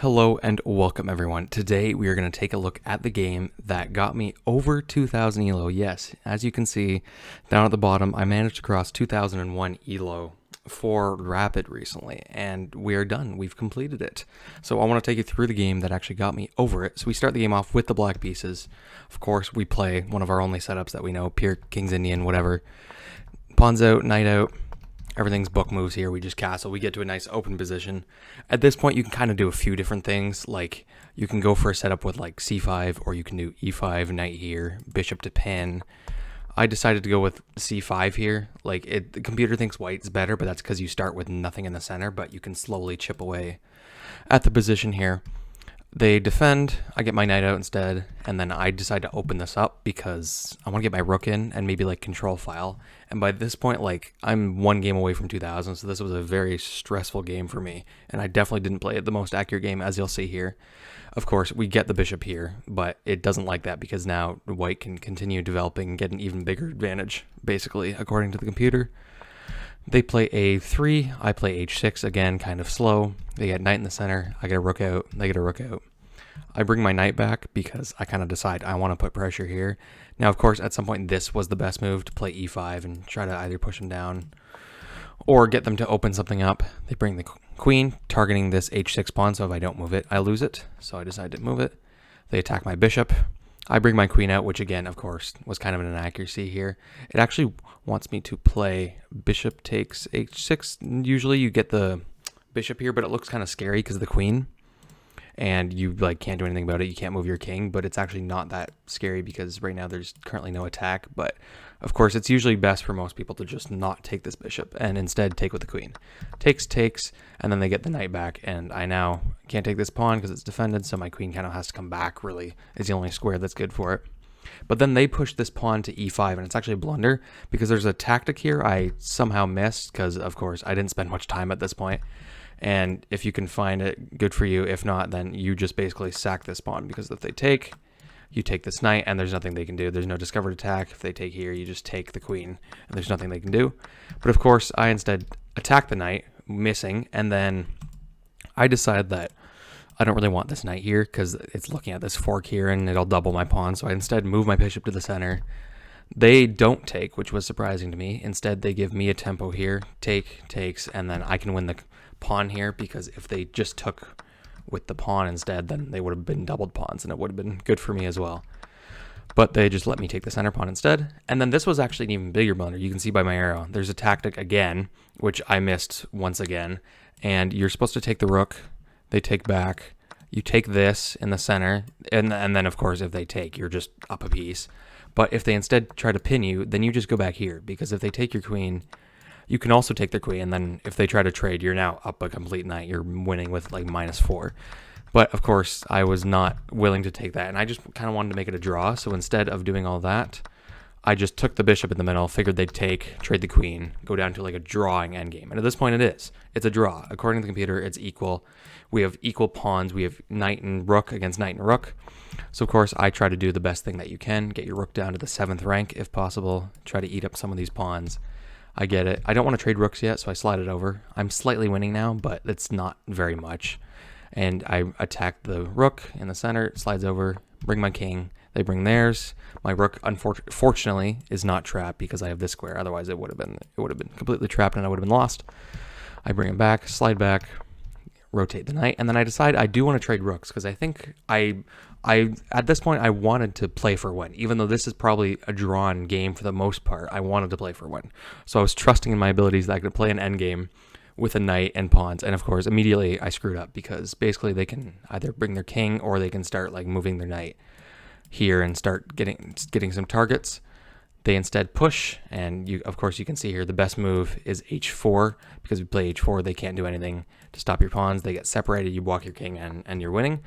Hello and welcome everyone. Today we are going to take a look at the game that got me over 2000 Elo. Yes, as you can see down at the bottom, I managed to cross 2001 Elo for Rapid recently, and we are done. We've completed it. So I want to take you through the game that actually got me over it. So we start the game off with the black pieces. Of course, we play one of our only setups that we know, pure King's Indian, whatever. Pawns out, knight out. Everything's book moves here. We just castle. We get to a nice open position. At this point, you can kind of do a few different things. Like, you can go for a setup with, like, c5, or you can do e5, knight here, bishop to pin. I decided to go with c5 here. Like, the computer thinks white's better, but that's because you start with nothing in the center, but you can slowly chip away at the position here. They defend, I get my knight out instead, and then I decide to open this up because I want to get my rook in and maybe like control file. And by this point, like, I'm one game away from 2000, so this was a very stressful game for me, and I definitely didn't play it the most accurate game, as you'll see here. Of course, we get the bishop here, but it doesn't like that because now white can continue developing and get an even bigger advantage, basically, according to the computer. They play a3, I play h6, again, kind of slow. They get knight in the center, I get a rook out, they get a rook out. I bring my knight back because I kind of decide I want to put pressure here. Now, of course, at some point, this was the best move, to play e5 and try to either push them down or get them to open something up. They bring the queen, targeting this h6 pawn, so if I don't move it, I lose it. So I decide to move it. They attack my bishop. I bring my queen out, which again, of course, was kind of an inaccuracy here. It actually wants me to play bishop takes h6. Usually you get the bishop here, but it looks kind of scary because of the queen. And you like can't do anything about it. You can't move your king, but it's actually not that scary because right now there's currently no attack. But of course, it's usually best for most people to just not take this bishop and instead take with the queen. Takes, and then they get the knight back. And I now can't take this pawn because it's defended, so my queen kind of has to come back, really. Is the only square that's good for it. But then they push this pawn to e5, and it's actually a blunder because there's a tactic here I somehow missed because, of course, I didn't spend much time at this point. And if you can find it, good for you. If not, then you just basically sack this pawn because if they take, you take this knight and there's nothing they can do. There's no discovered attack. If they take here, you just take the queen and there's nothing they can do. But of course, I instead attack the knight, missing, and then I decide that I don't really want this knight here because it's looking at this fork here and it'll double my pawn. So I instead move my bishop to the center. They don't take, which was surprising to me. Instead, they give me a tempo here, takes, and then I can win the pawn here because if they just took with the pawn instead, then they would have been doubled pawns and it would have been good for me as well. But they just let me take the center pawn instead. And then this was actually an even bigger blunder. You can see by my arrow. There's a tactic again, which I missed once again. And you're supposed to take the rook. They take back. You take this in the center. And then, of course, if they take, you're just up a piece. But if they instead try to pin you, then you just go back here. Because if they take your queen, you can also take their queen, and then if they try to trade, you're now up a complete knight. You're winning with like -4. But of course, I was not willing to take that, and I just kind of wanted to make it a draw. So instead of doing all that, I just took the bishop in the middle, figured they'd take, trade the queen, go down to like a drawing endgame. And at this point, it is. It's a draw. According to the computer, it's equal. We have equal pawns. We have knight and rook against knight and rook. So of course, I try to do the best thing that you can. Get your rook down to the 7th rank if possible. Try to eat up some of these pawns. I get it. I don't want to trade rooks yet, so I slide it over. I'm slightly winning now, but it's not very much. And I attack the rook in the center. It slides over. Bring my king. They bring theirs. My rook, unfortunately, is not trapped because I have this square. Otherwise, it would have been completely trapped, and I would have been lost. I bring it back, slide back, rotate the knight, and then I decide I do want to trade rooks because I think I at this point I wanted to play for one. Even though this is probably a drawn game for the most part, I wanted to play for one. So I was trusting in my abilities that I could play an endgame with a knight and pawns, and of course immediately I screwed up because basically they can either bring their king or they can start like moving their knight here and start getting some targets. They instead push, and of course you can see here the best move is h4 because we play h4. They can't do anything to stop your pawns. They get separated. You block your king, and you're winning.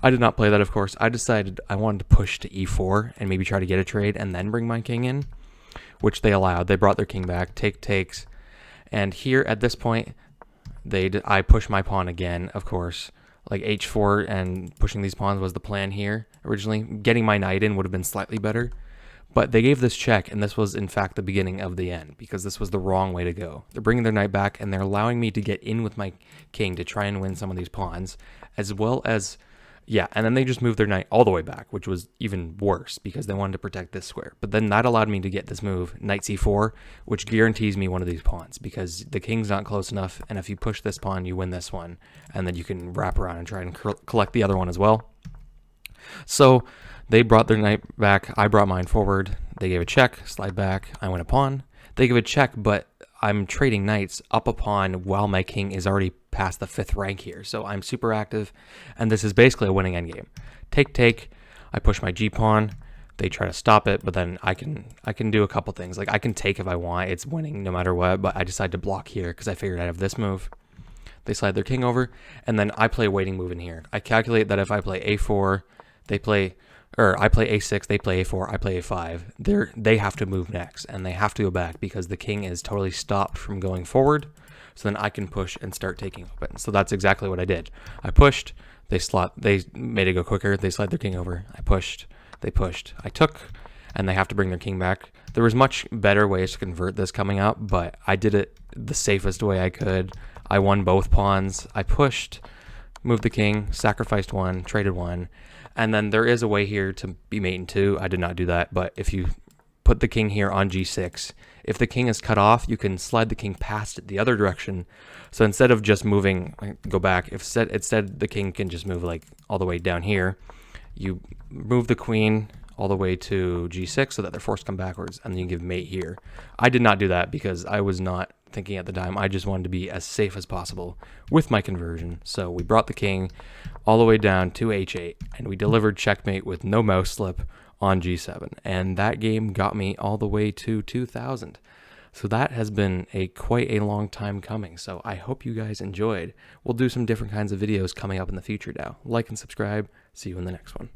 I did not play that, of course. I decided I wanted to push to e4 and maybe try to get a trade and then bring my king in, which they allowed. They brought their king back. Takes, and here at this point, I push my pawn again, of course. Like h4 and pushing these pawns was the plan here originally. Getting my knight in would have been slightly better. But they gave this check, and this was in fact the beginning of the end, because this was the wrong way to go. They're bringing their knight back, and they're allowing me to get in with my king to try and win some of these pawns, as well as, yeah, and then they just moved their knight all the way back, which was even worse, because they wanted to protect this square. But then that allowed me to get this move, knight c4, which guarantees me one of these pawns, because the king's not close enough, and if you push this pawn, you win this one, and then you can wrap around and try and collect the other one as well. So they brought their knight back. I brought mine forward. They gave a check, slide back. I went a pawn. They give a check, but I'm trading knights up a pawn while my king is already past the 5th rank here. So I'm super active, and this is basically a winning endgame. Take. I push my g pawn. They try to stop it, but then I can do a couple things. Like I can take if I want. It's winning no matter what, but I decide to block here because I figured I'd have this move. They slide their king over, and then I play a waiting move in here. I calculate that if I play a4, I play a6, they play a4, I play a5. They have to move next, and they have to go back because the king is totally stopped from going forward. So then I can push and start taking open. So that's exactly what I did. I pushed, they made it go quicker, they slide their king over. I pushed, they pushed. I took, and they have to bring their king back. There was much better ways to convert this coming up, but I did it the safest way I could. I won both pawns. I pushed, moved the king, sacrificed one, traded one. And then there is a way here to be mate in 2. I did not do that, but if you put the king here on g6, if the king is cut off, you can slide the king past it the other direction. So instead of just moving, go back, instead the king can just move like all the way down here. You move the queen all the way to g6 so that they're forced to come backwards, and then you give mate here. I did not do that because I was not thinking at the time. I just wanted to be as safe as possible with my conversion. So we brought the king all the way down to h8, and we delivered checkmate with no mouse slip on g7. And that game got me all the way to 2000. So that has been quite a long time coming. So I hope you guys enjoyed. We'll do some different kinds of videos coming up in the future now. Like and subscribe. See you in the next one.